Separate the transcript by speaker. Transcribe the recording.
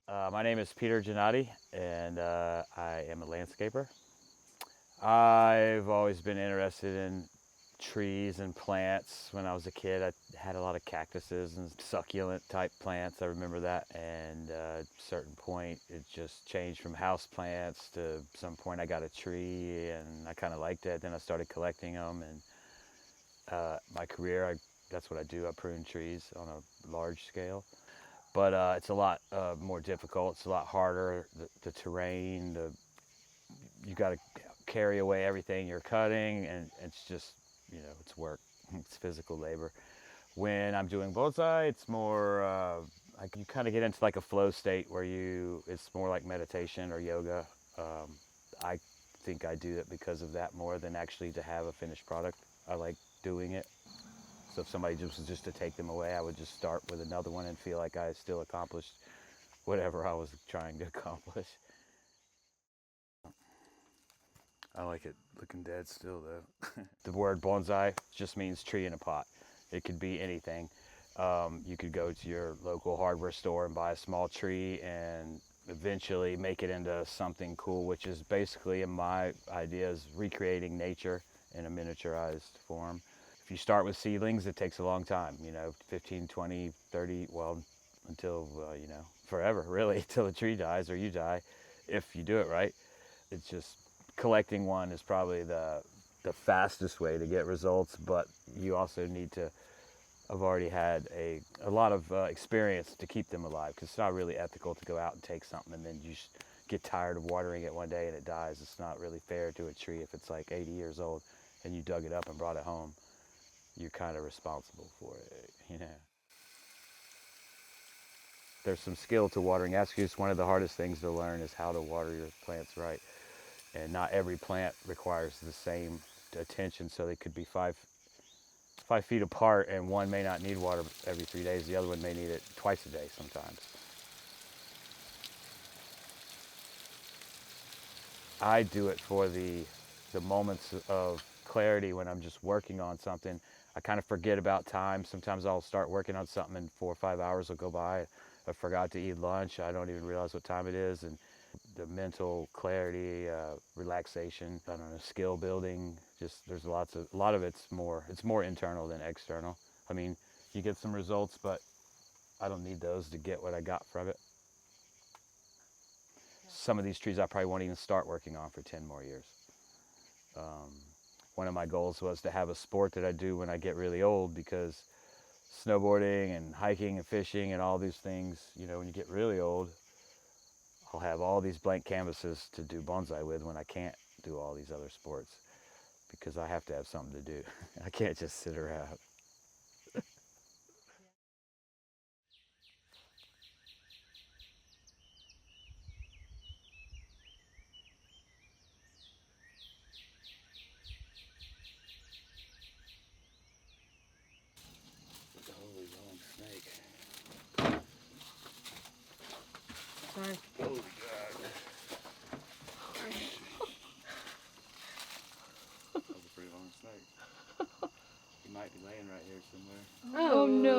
Speaker 1: My name is Pete Jannotti, and I am a landscaper. I've always been interested in trees and plants. When I was a kid, I had a lot of cactuses and succulent type plants. I remember that. And at a certain point, it just changed from house plants to some point I got a tree, and I kind of liked it. Then I started collecting them, and my career, that's what I do. I prune trees on a large scale. But it's a lot more difficult. It's a lot harder. The terrain, you got to carry away everything you're cutting, and it's just, it's work. It's physical labor. When I'm doing bonsai, it's more like you kind of get into like a flow state where it's more like meditation or yoga. I think I do it because of that more than actually to have a finished product. I like doing it. So if somebody was just to take them away, I would just start with another one and feel like I still accomplished whatever I was trying to accomplish. I like it looking dead still though. The word bonsai just means tree in a pot. It could be anything. You could go to your local hardware store and buy a small tree and eventually make it into something cool, which is basically, in my idea, is recreating nature in a miniaturized form. If you start with seedlings, it takes a long time, 15, 20, 30, well, until, forever, really, till the tree dies or you die, if you do it right. It's just collecting one is probably the fastest way to get results, but you also need to have already had a lot of experience to keep them alive, because it's not really ethical to go out and take something and then you get tired of watering it one day and it dies. It's not really fair to a tree if it's like 80 years old and you dug it up and brought it home. You're kind of responsible for it. There's some skill to watering. That's just one of the hardest things to learn, is how to water your plants right. And not every plant requires the same attention, so they could be 5 feet apart, and one may not need water every 3 days. The other one may need it twice a day sometimes. I do it for the moments of clarity when I'm just working on something. I kind of forget about time. Sometimes I'll start working on something and 4 or 5 hours will go by. I forgot to eat lunch. I don't even realize what time it is. And the mental clarity, relaxation, I don't know, skill building, just there's a lot of it's more internal than external. I mean, you get some results, but I don't need those to get what I got from it. Some of these trees I probably won't even start working on for 10 more years. One of my goals was to have a sport that I do when I get really old, because snowboarding and hiking and fishing and all these things, when you get really old, I'll have all these blank canvases to do bonsai with when I can't do all these other sports, because I have to have something to do. I can't just sit around. Holy long snake.
Speaker 2: Sorry.
Speaker 1: Holy God. That was a pretty long snake. He might be laying right here somewhere.
Speaker 2: Oh no.